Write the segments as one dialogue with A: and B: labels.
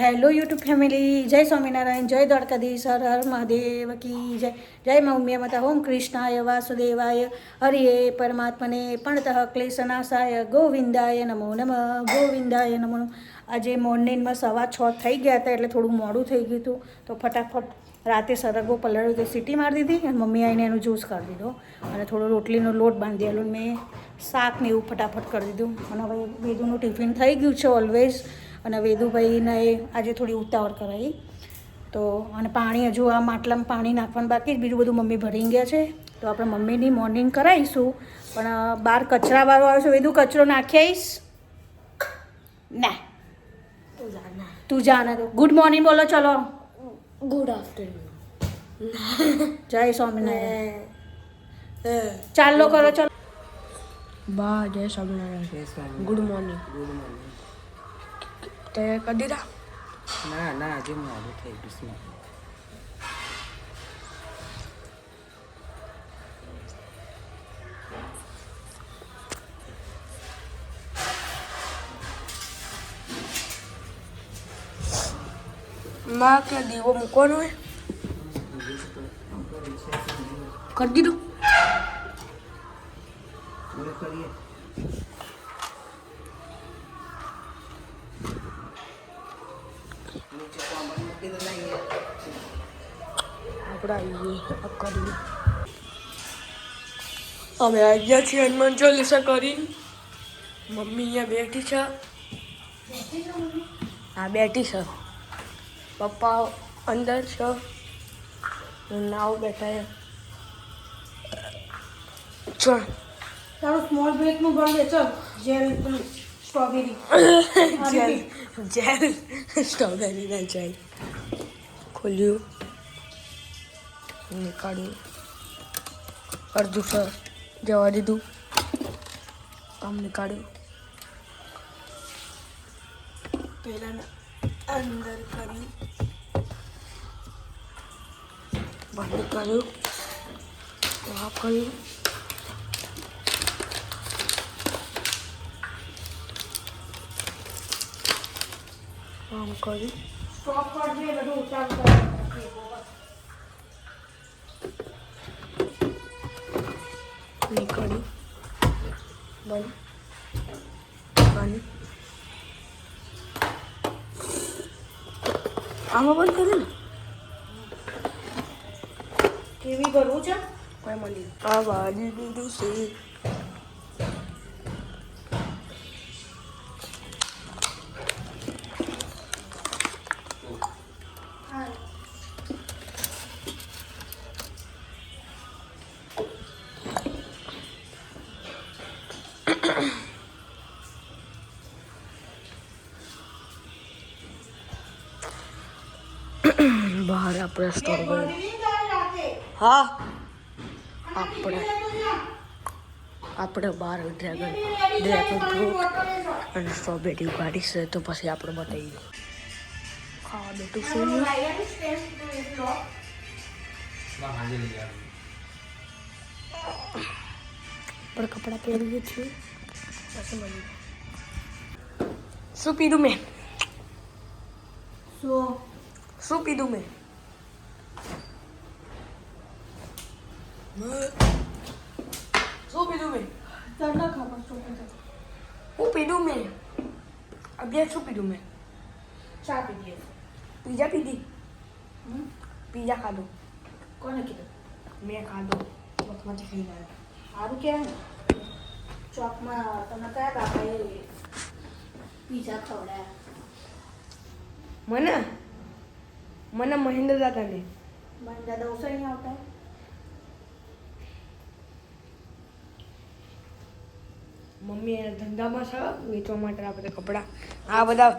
A: Hello YouTube family, જય સ્વામિનારાયણ, જય દ્વારકાધીશ, હર હર મહાદેવ કી જય. જય મા ઉમિયા માતા. ઓમ કૃષ્ણાય વાસુદેવાય હરિએ પરમાત્મને પણતઃ ક્લેશનાશાય ગોવિંદાય નમો નમઃ, ગોવિંદાય નમો નમઃ. આજે મોર્નિંગમાં 6:15 થઈ ગયા હતા, એટલે થોડું મોડું થઈ ગયું હતું. તો ફટાફટ રાતે સરગવો પલળ્યો તો સીટી મારી દીધી અને મમ્મી આવીને એનું જ્યુસ કરી દીધો અને થોડો રોટલીનો લોટ બાંધી આવેલો. મેં શાક ને એવું ફટાફટ કરી દીધું અને હવે વેદુનું ટિફિન થઈ ગયું છે ઓલવેઝ. અને વેદુભાઈને આજે થોડી ઉતાવળ કરાવી તો, અને પાણી હજુ આ માટલામાં પાણી નાખવાનું બાકી જ, બીજું બધું મમ્મી ભરી ગયા છે. તો આપણે મમ્મીની મોર્નિંગ કરાવીશું, પણ બહાર કચરાવાળો આવ્યો છે. વેદુ કચરો નાખી આવીશ ના, તું જાને. તો ગુડ મોર્નિંગ બોલો, ચલો.
B: Good afternoon.
A: જય સ્વામિનારાયણ. ચાલો કરો, ચલો.
B: બા જય Swaminarayan. Good morning.
C: Good morning.
B: તે કરી દીધા?
C: ના હજી મોડું થઈ ગયું.
B: માં કે દીવો મૂકવાનો હોય કરી દીધું. આપણે આવીએ અમે આવ્યા છીએ હનુમાન ચાલીસા કરીને. મમ્મી અહીંયા બેઠી છે. હા બેઠી છે. પપ્પા અંદર છે. નાવ બેઠા છે.
A: તારું સ્મોલ બ્રેકનું ગણ દે, ચલ. જેલ સ્ટ્રોબેરી
B: જેલ સ્ટ્રોબેરી ના જાય. ખોલ્યું, નીકાળ્યું, અડધું સર જવા દીધું, આમ નીકાળ્યું. પહેલાં અંદર કર્યું, બંધ કર્યું, આ કર્યું, આમ કર્યું.
A: સ્ટોપ કરજે, બધું ઉતાર
B: નીકળ્યું, બંધ, બંધ. આમાં બંધ કર્યું ને
A: કેવી કરવું છે.
B: કોઈ મળી આ વાડી દીધું છે. બહાર આપણે સ્ટોર હા આપણે બહાર ડ્રેગન ફ્રૂટ અને સ્ટ્રોબેરી ઉગાડી છે. તો પછી આપણે બતાવીએ ખાવા બેઠું શું. આપણે કપડાં પહેરીએ છીએ પછી મળીએ. શું પીધું મેં? શું પીધું મેં? શું પીધું મેં?
A: તને ખબર શું
B: હું પીધું મેં? અભ્યાસ શું પીધું મેં?
A: ચા પીધી.
B: પીઝા પીધી? પીઝા ખાધો?
A: કોને કીધું?
B: મેં ખાધો. બસમાંથી ખાઈને આવ્યો.
A: સારું કહેવાય. ચોકમાં તમે કયા બાપાએ પીઝા ખવડાયા?
B: મને મહેન્દ્ર દાદાને.
A: મને દાદા ઓછા નહીં આવતા.
B: મમ્મી એના ધંધામાં છે વેચવા માટે આ બધા કપડાં. આ બધા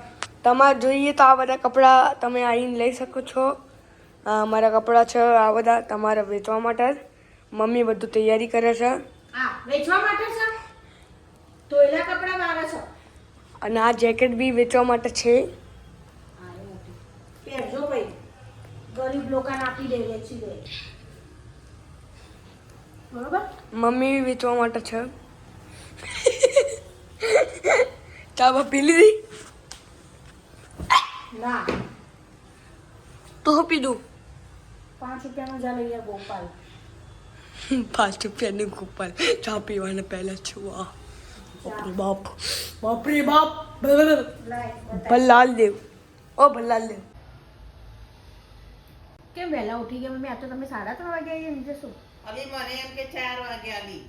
B: તમારે જોઈએ તો આ બધા કપડાં તમે આવીને લઈ શકો છો. આ અમારા કપડાં છે આ બધા તમારે વેચવા માટે જ. મમ્મી બધું તૈયારી કરે છે.
A: હા, વેચવા માટે છે. તો એના કપડા મારા છે.
B: અને આ જેકેટ બી વેચવા માટે છે.
A: પહેરજો ભાઈ, ગરીબ લોકોને આપી દે, વેચી દે. બરોબર.
B: મમ્મી વેચવા માટે છે. ચા પી લીધી?
A: ના
B: તો પીધું
A: 5 રૂપિયાનો જા લઈ આ ગોપાલ
B: 5 રૂપિયાની કૂપન ચા પીવાના પહેલા છુઆ બાપ રે બાપ ભલ્લાલ દેવ ઓ ભલ્લાલ દેવ
A: કેમ વહેલા ઉઠી ગયા મમ્મી? આ તો તમે 3:30 વાગે આવી નીચે શું?
D: અલી મને એમ કે 4 વાગે આલી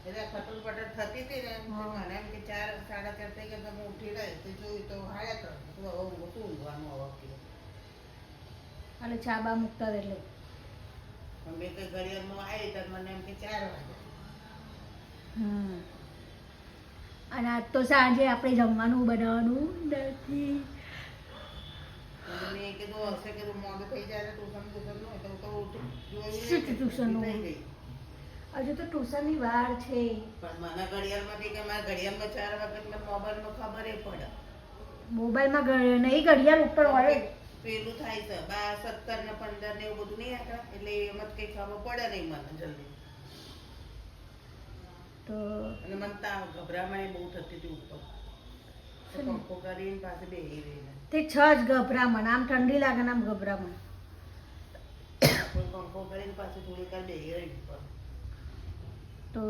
D: એટલે ખટલ પટલ થતી હતી ને મને એમ કે 4 4:30 થઈ ગયા તો હું ઉઠી રહી તો જોયું તો 3:30 તો હવે મોટું ઊંઘવાનું હવે
A: અને ચા બા મૂકતા એટલે
D: મેં કઈ ઘડિયાળમાં આવી તો મને એમ કે 4 વાગે
A: અને આજ તો સાંજે આપણે જમવાનું બનાવવાનું નથી.
D: મેં કીધું હશે કીધું મોડું થઈ જાય ને ટ્યુશન ન હોય તો
A: શું ટ્યુશનનું? હજુ તો ટ્યુશનની વાર છે.
D: પણ મને ઘડિયાળમાંથી કે મારા ઘડિયાળમાં 4 વાગે એટલે મોબાઈલમાં ખબર પડે.
A: મોબાઈલમાં નહીં ઘડિયાળ ઉપર હોય
D: પેલું થાય છે 17 ને 15 ને એવું બધું નહીં આકડા એટલે એમાં કઈ ખબર પડે નહીં મને જલ્દી.
A: તો
D: અને મને તાવ ગભરામણ બહુ થતી હતી ઉપર પંખો કરીને પાસે બેહી રહીને
A: તે છ જ ગભરામણ. આમ ઠંડી લાગે ને આમ ગભરામણ.
D: પંખો કરીને પાસે થોડી વાર બેહી રહી ઉપર.
A: તો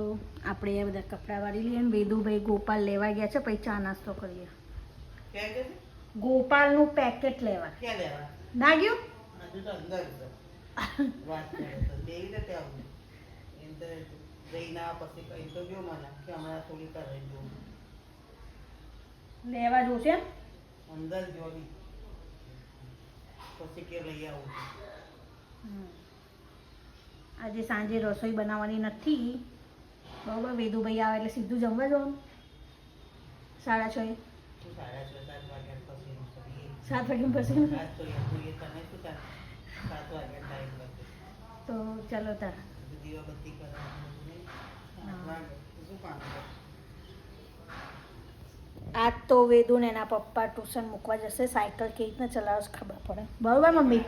A: આપણે એ બધા કપડાં વાળી લઈએ ને વેદુભાઈ ગોપાલ લેવા ગયા છે. પછી ચા નાસ્તો કરીએ.
D: ક્યાં કે
A: ગોપાલનું પેકેટ લેવા.
D: ક્યાં લેવા?
A: ના ગયું?
D: હજુ તો અંદર છે. વાત કરે તો બેહી રીતે આવું અંદર જઈને આ પછી કહી તો ગયો મને કે હમણાં થોડી વાર રહી જવું
A: લેવા જોશે
D: અંદર જોડી પછી કે લઈ આવું.
A: આજે સાંજે રસોઈ બનાવવાની નથી. બરાબર, વેદુભાઈ આવે એટલે સીધું જમવા જવાનું 6:30. 7 વાગ્યા પછી તો ચાલો તાર. આજ તો વેદુ ને એના પપ્પા ટ્યુશન મૂકવા જશે. સાયકલ કેવી રીતના ચલાવે છે ખબર પડે. બરોબર મમ્મી?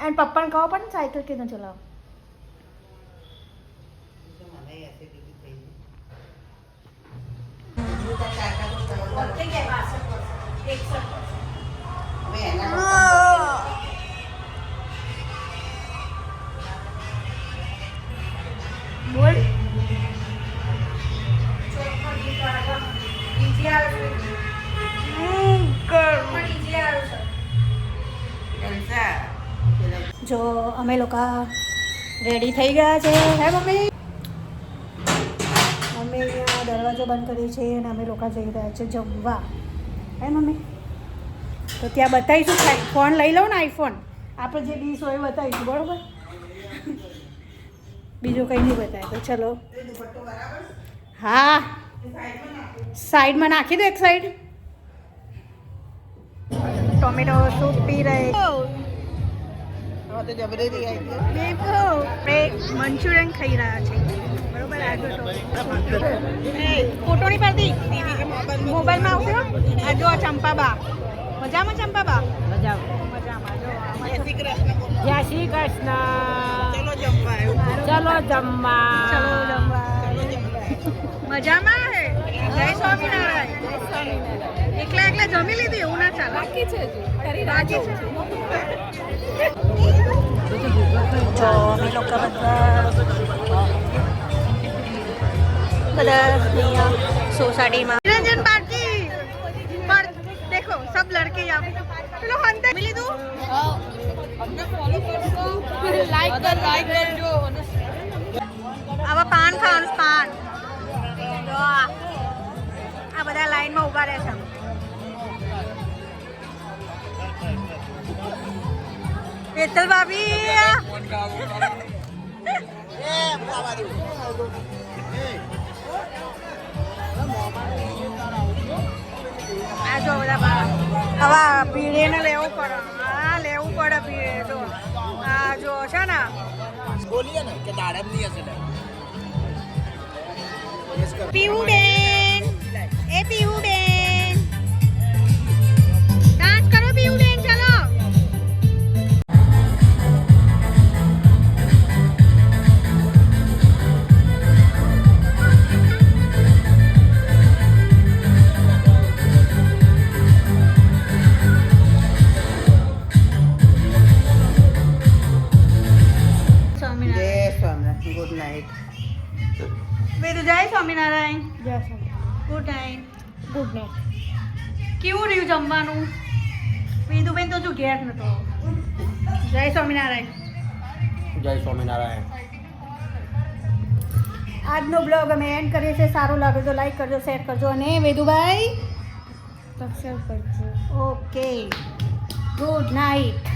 A: અને પપ્પાને ખબર પડે ને સાયકલ કેવી રીતના ચલાવો. બોલ. જો અમે લોકો રેડી થઈ ગયા છે. હે મમ્મી? અમે અહીંયા દરવાજો બંધ કરીએ છીએ અને અમે લોકો જઈ રહ્યા છે જમવા. હે મમ્મી? તો ત્યાં બતાવીશું. ફોન લઈ લઉં ને, આઈફોન. આપણે જે ડીશ હોય એ બતાવીશું. બરાબર? બીજું કંઈ નહીં બતાવે. તો ચલો. હા, સાઈડમાં નાખી દો. એક સાઈડ ટોમેટો સૂપ પી રહે. મંચુરિયન ખાઈ રહ્યા છે. બરોબર? આગળ ફોટો નહીં પડતી, મોબાઈલમાં આવશે. આ જો ચંપાબા મજામાં. ચંપાબા મજામાં. જય શ્રી કૃષ્ણ. ચલો જમવા. મજામાં હે. જય સ્વામિનારાયણ. એકલા જમી લીધી એવું ના ચાલે. બાકી છે બાકી છે. જો અમે લોકો બધા સોસાયટીમાં નિરંજન બાકી પર દેખો સબ લડકે યહાં ચલો અંતે મિલી દો. લાઈક કરજો. આવા પાન ખાવાનું. પાન જો આ બધા લાઈનમાં ઊભા રહે છે. વેતલ ભાભી આ જો બધા હવે ભીડે લેવું પડે. હા, લેવું પડે ભીડે. જો આ જો છે ને પીવું બેન. એ પીવું બેન ડાન્સ કરો. પીવું બેન ચલો.
C: Good night.
A: વેદુ જય સ્વામિનારાયણ.
B: જય Swaminarayan.
A: Good night.
B: Good night.
A: કેવું રહ્યું જમવાનું? વેદુબેન તો જો ઘેર નતો. જય સ્વામિનારાયણ.
C: જય સ્વામિનારાયણ.
A: આજનો બ્લોગ અમે એન્ડ કરીએ છીએ. સારું લાગે તો લાઈક કરજો, શેર કરજો અને વેદુભાઈ
B: સબસ્ક્રાઈબ કરજો.
A: Okay good night.